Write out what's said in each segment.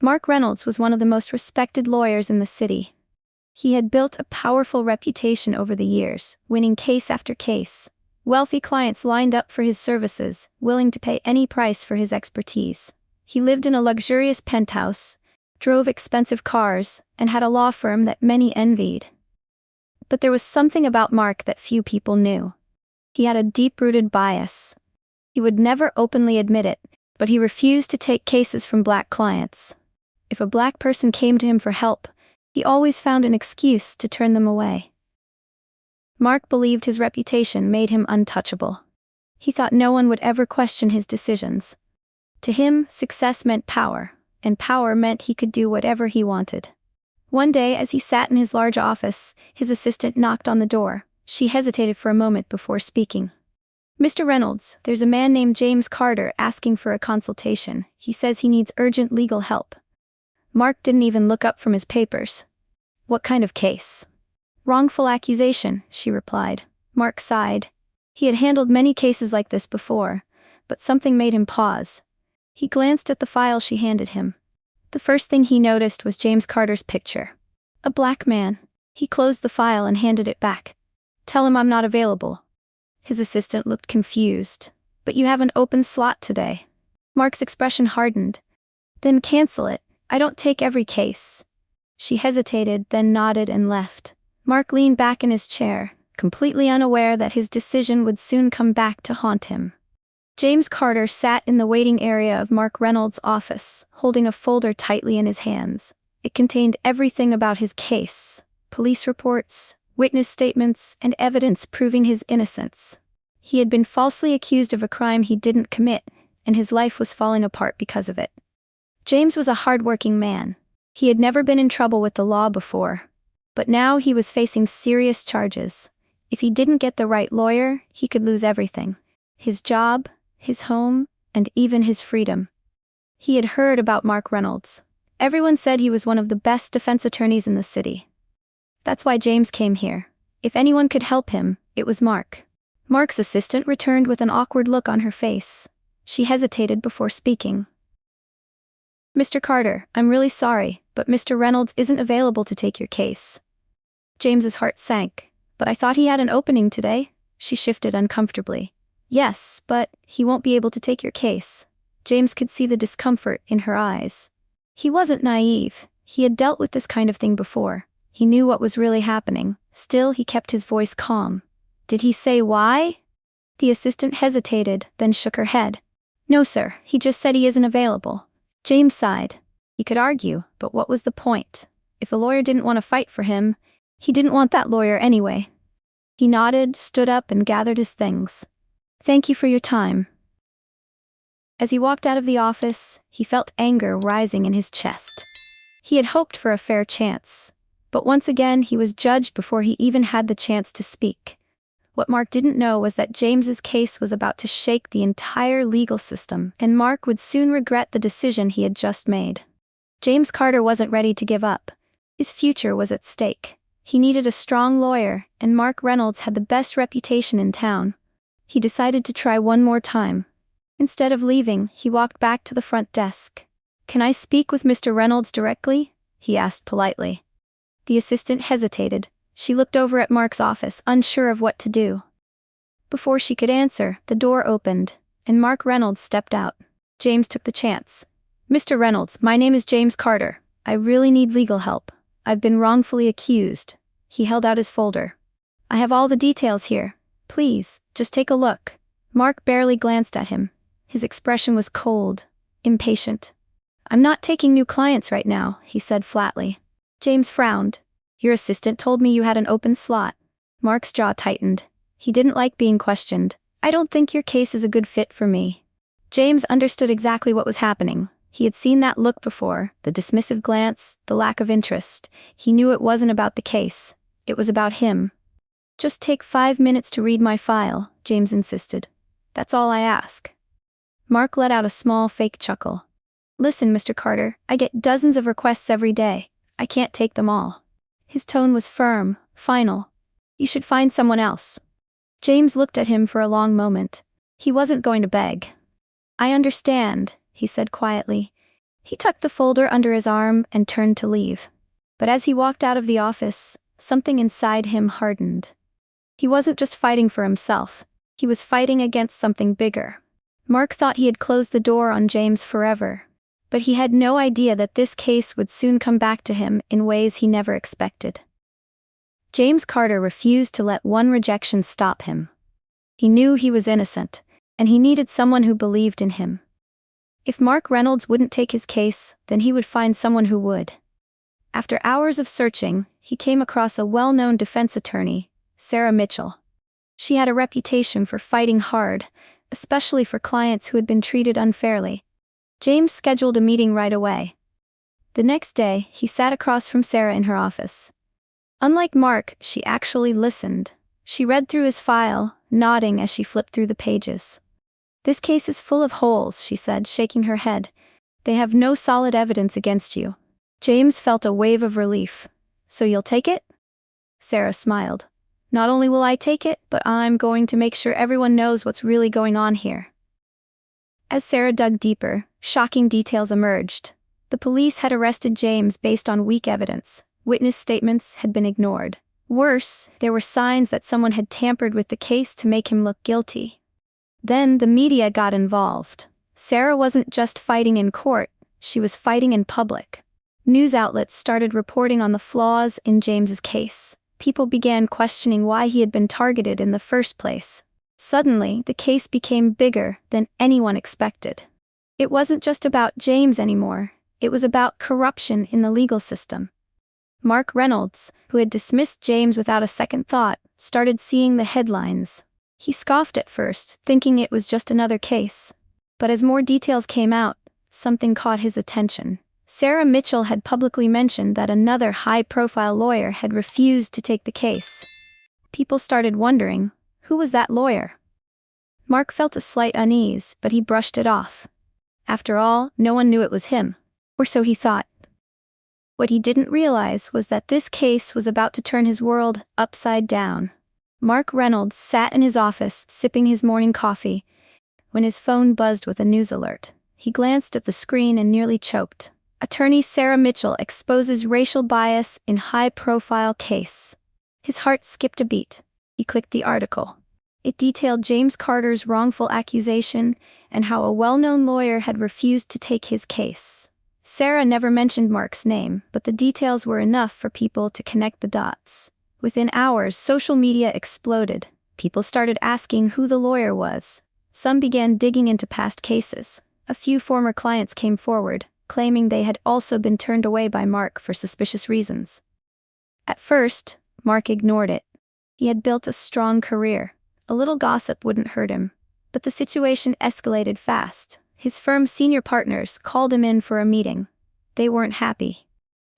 Mark Reynolds was one of the most respected lawyers in the city. He had built a powerful reputation over the years, winning case after case. Wealthy clients lined up for his services, willing to pay any price for his expertise. He lived in a luxurious penthouse, drove expensive cars, and had a law firm that many envied. But there was something about Mark that few people knew. He had a deep-rooted bias. He would never openly admit it, but he refused to take cases from black clients. If a black person came to him for help, he always found an excuse to turn them away. Mark believed his reputation made him untouchable. He thought no one would ever question his decisions. To him, success meant power, and power meant he could do whatever he wanted. One day, as he sat in his large office, his assistant knocked on the door. She hesitated for a moment before speaking. "Mr. Reynolds, there's a man named James Carter asking for a consultation. He says he needs urgent legal help." Mark didn't even look up from his papers. "What kind of case?" "Wrongful accusation," she replied. Mark sighed. He had handled many cases like this before, but something made him pause. He glanced at the file she handed him. The first thing he noticed was James Carter's picture. A black man. He closed the file and handed it back. "Tell him I'm not available." His assistant looked confused. "But you have an open slot today." Mark's expression hardened. "Then cancel it. I don't take every case." She hesitated, then nodded and left. Mark leaned back in his chair, completely unaware that his decision would soon come back to haunt him. James Carter sat in the waiting area of Mark Reynolds' office, holding a folder tightly in his hands. It contained everything about his case: police reports, witness statements, and evidence proving his innocence. He had been falsely accused of a crime he didn't commit, and his life was falling apart because of it. James was a hard-working man. He had never been in trouble with the law before, but now he was facing serious charges. If he didn't get the right lawyer, he could lose everything: his job, his home, and even his freedom. He had heard about Mark Reynolds. Everyone said he was one of the best defense attorneys in the city. That's why James came here. If anyone could help him, it was Mark. Mark's assistant returned with an awkward look on her face. She hesitated before speaking. "Mr. Carter, I'm really sorry, but Mr. Reynolds isn't available to take your case." James's heart sank. "But I thought he had an opening today." She shifted uncomfortably. "Yes, but he won't be able to take your case." James could see the discomfort in her eyes. He wasn't naive. He had dealt with this kind of thing before. He knew what was really happening. Still, he kept his voice calm. "Did he say why?" The assistant hesitated, then shook her head. "No, sir, he just said he isn't available." James sighed. He could argue, but what was the point? If a lawyer didn't want to fight for him, he didn't want that lawyer anyway. He nodded, stood up, and gathered his things. "Thank you for your time." As he walked out of the office, he felt anger rising in his chest. He had hoped for a fair chance, but once again he was judged before he even had the chance to speak. What Mark didn't know was that James's case was about to shake the entire legal system, and Mark would soon regret the decision he had just made. James Carter wasn't ready to give up. His future was at stake. He needed a strong lawyer, and Mark Reynolds had the best reputation in town. He decided to try one more time. Instead of leaving, he walked back to the front desk. "Can I speak with Mr. Reynolds directly?" he asked politely. The assistant hesitated. She looked over at Mark's office, unsure of what to do. Before she could answer, the door opened, and Mark Reynolds stepped out. James took the chance. "Mr. Reynolds, my name is James Carter. I really need legal help. I've been wrongfully accused." He held out his folder. "I have all the details here. Please, just take a look." Mark barely glanced at him. His expression was cold, impatient. "I'm not taking new clients right now," he said flatly. James frowned. "Your assistant told me you had an open slot." Mark's jaw tightened. He didn't like being questioned. "I don't think your case is a good fit for me." James understood exactly what was happening. He had seen that look before, the dismissive glance, the lack of interest. He knew it wasn't about the case. It was about him. "Just take 5 minutes to read my file," James insisted. "That's all I ask." Mark let out a small fake chuckle. "Listen, Mr. Carter, I get dozens of requests every day. I can't take them all." His tone was firm, final. "You should find someone else." James looked at him for a long moment. He wasn't going to beg. "I understand," he said quietly. He tucked the folder under his arm and turned to leave. But as he walked out of the office, something inside him hardened. He wasn't just fighting for himself. He was fighting against something bigger. Mark thought he had closed the door on James forever. But he had no idea that this case would soon come back to him in ways he never expected. James Carter refused to let one rejection stop him. He knew he was innocent, and he needed someone who believed in him. If Mark Reynolds wouldn't take his case, then he would find someone who would. After hours of searching, he came across a well-known defense attorney, Sarah Mitchell. She had a reputation for fighting hard, especially for clients who had been treated unfairly. James scheduled a meeting right away. The next day, he sat across from Sarah in her office. Unlike Mark, she actually listened. She read through his file, nodding as she flipped through the pages. "This case is full of holes," she said, shaking her head. "They have no solid evidence against you." James felt a wave of relief. "So you'll take it?" Sarah smiled. "Not only will I take it, but I'm going to make sure everyone knows what's really going on here." As Sarah dug deeper, shocking details emerged. The police had arrested James based on weak evidence. Witness statements had been ignored. Worse, there were signs that someone had tampered with the case to make him look guilty. Then the media got involved. Sarah wasn't just fighting in court, she was fighting in public. News outlets started reporting on the flaws in James's case. People began questioning why he had been targeted in the first place. Suddenly, the case became bigger than anyone expected. It wasn't just about James anymore, it was about corruption in the legal system. Mark Reynolds, who had dismissed James without a second thought, started seeing the headlines. He scoffed at first, thinking it was just another case. But as more details came out, something caught his attention. Sarah Mitchell had publicly mentioned that another high-profile lawyer had refused to take the case. People started wondering, who was that lawyer? Mark felt a slight unease, but he brushed it off. After all, no one knew it was him. Or so he thought. What he didn't realize was that this case was about to turn his world upside down. Mark Reynolds sat in his office, sipping his morning coffee, when his phone buzzed with a news alert. He glanced at the screen and nearly choked. Attorney Sarah Mitchell exposes racial bias in high-profile case. His heart skipped a beat. He clicked the article. It detailed James Carter's wrongful accusation and how a well-known lawyer had refused to take his case. Sarah never mentioned Mark's name, but the details were enough for people to connect the dots. Within hours, social media exploded. People started asking who the lawyer was. Some began digging into past cases. A few former clients came forward, claiming they had also been turned away by Mark for suspicious reasons. At first, Mark ignored it. He had built a strong career. A little gossip wouldn't hurt him. But the situation escalated fast. His firm's senior partners called him in for a meeting. They weren't happy.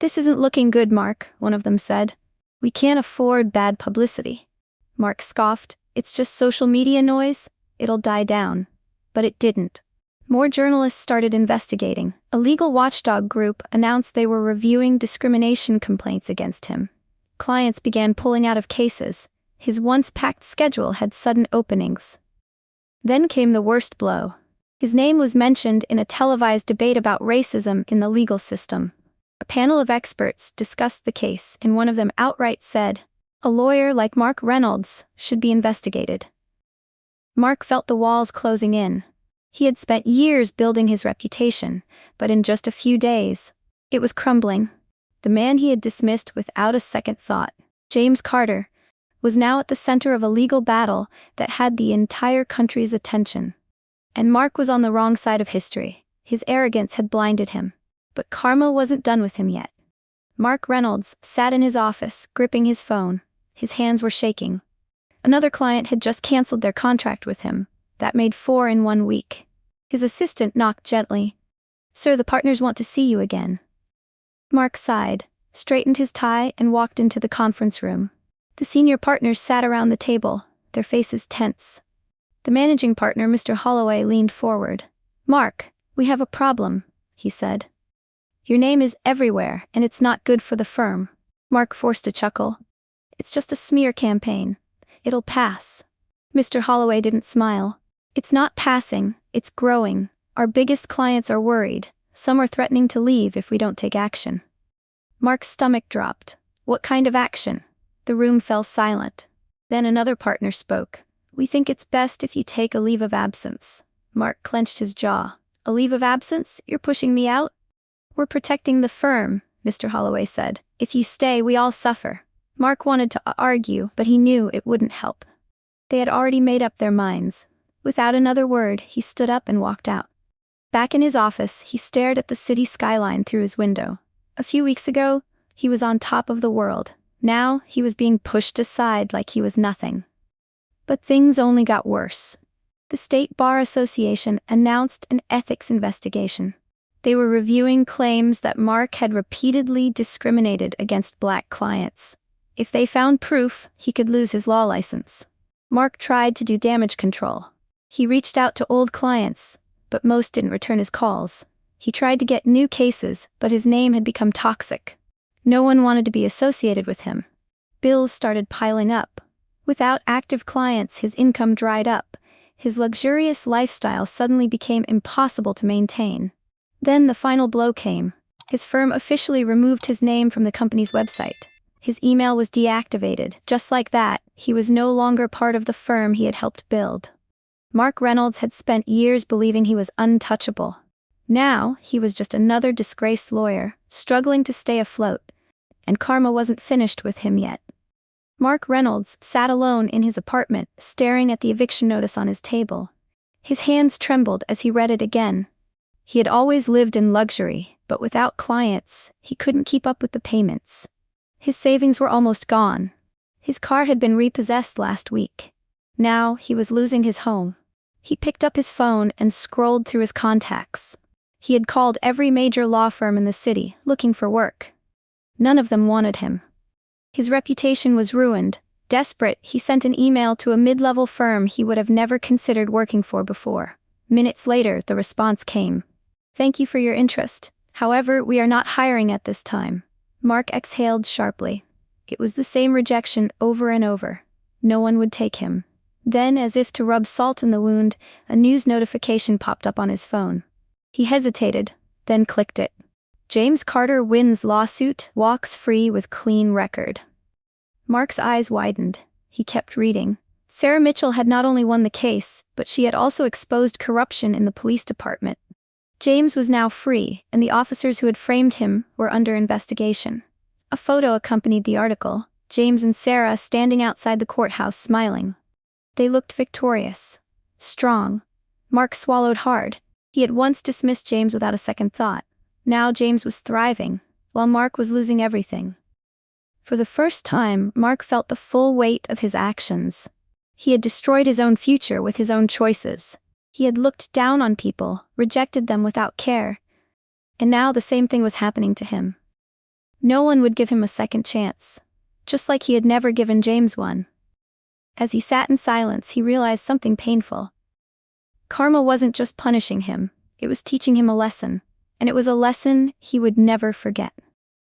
"This isn't looking good, Mark," one of them said. "We can't afford bad publicity." Mark scoffed. "It's just social media noise. It'll die down." But it didn't. More journalists started investigating. A legal watchdog group announced they were reviewing discrimination complaints against him. Clients began pulling out of cases. His once-packed schedule had sudden openings. Then came the worst blow. His name was mentioned in a televised debate about racism in the legal system. A panel of experts discussed the case, and one of them outright said, "A lawyer like Mark Reynolds should be investigated." Mark felt the walls closing in. He had spent years building his reputation, but in just a few days, it was crumbling. The man he had dismissed without a second thought, James Carter, was now at the center of a legal battle that had the entire country's attention. And Mark was on the wrong side of history. His arrogance had blinded him. But karma wasn't done with him yet. Mark Reynolds sat in his office, gripping his phone. His hands were shaking. Another client had just canceled their contract with him. That made 4 in 1 week. His assistant knocked gently. "Sir, the partners want to see you again." Mark sighed, straightened his tie, and walked into the conference room. The senior partners sat around the table, their faces tense. The managing partner, Mr. Holloway, leaned forward. "Mark, we have a problem," he said. "Your name is everywhere, and it's not good for the firm." Mark forced a chuckle. "It's just a smear campaign. It'll pass." Mr. Holloway didn't smile. "It's not passing, it's growing. Our biggest clients are worried. Some are threatening to leave if we don't take action. Mark's stomach dropped. What kind of action? The room fell silent. Then another partner spoke. We think it's best if you take a leave of absence. Mark clenched his jaw. A leave of absence? You're pushing me out? We're protecting the firm, Mr. Holloway said. If you stay, we all suffer. Mark wanted to argue, but he knew it wouldn't help. They had already made up their minds. Without another word, he stood up and walked out. Back in his office, he stared at the city skyline through his window. A few weeks ago, he was on top of the world. Now, he was being pushed aside like he was nothing. But things only got worse. The State Bar Association announced an ethics investigation. They were reviewing claims that Mark had repeatedly discriminated against black clients. If they found proof, he could lose his law license. Mark tried to do damage control. He reached out to old clients, but most didn't return his calls. He tried to get new cases, but his name had become toxic. No one wanted to be associated with him. Bills started piling up. Without active clients, his income dried up. His luxurious lifestyle suddenly became impossible to maintain. Then the final blow came. His firm officially removed his name from the company's website. His email was deactivated. Just like that, he was no longer part of the firm he had helped build. Mark Reynolds had spent years believing he was untouchable. Now, he was just another disgraced lawyer, struggling to stay afloat. And karma wasn't finished with him yet. Mark Reynolds sat alone in his apartment, staring at the eviction notice on his table. His hands trembled as he read it again. He had always lived in luxury, but without clients, he couldn't keep up with the payments. His savings were almost gone. His car had been repossessed last week. Now, he was losing his home. He picked up his phone and scrolled through his contacts. He had called every major law firm in the city, looking for work. None of them wanted him. His reputation was ruined. Desperate, he sent an email to a mid-level firm he would have never considered working for before. Minutes later, the response came. Thank you for your interest. However, we are not hiring at this time. Mark exhaled sharply. It was the same rejection over and over. No one would take him. Then, as if to rub salt in the wound, a news notification popped up on his phone. He hesitated, then clicked it. James Carter wins lawsuit, walks free with clean record. Mark's eyes widened. He kept reading. Sarah Mitchell had not only won the case, but she had also exposed corruption in the police department. James was now free, and the officers who had framed him were under investigation. A photo accompanied the article, James and Sarah standing outside the courthouse smiling. They looked victorious. Strong. Mark swallowed hard. He had once dismissed James without a second thought. Now James was thriving, while Mark was losing everything. For the first time, Mark felt the full weight of his actions. He had destroyed his own future with his own choices. He had looked down on people, rejected them without care. And now the same thing was happening to him. No one would give him a second chance, just like he had never given James one. As he sat in silence, he realized something painful. Karma wasn't just punishing him, it was teaching him a lesson. And it was a lesson he would never forget.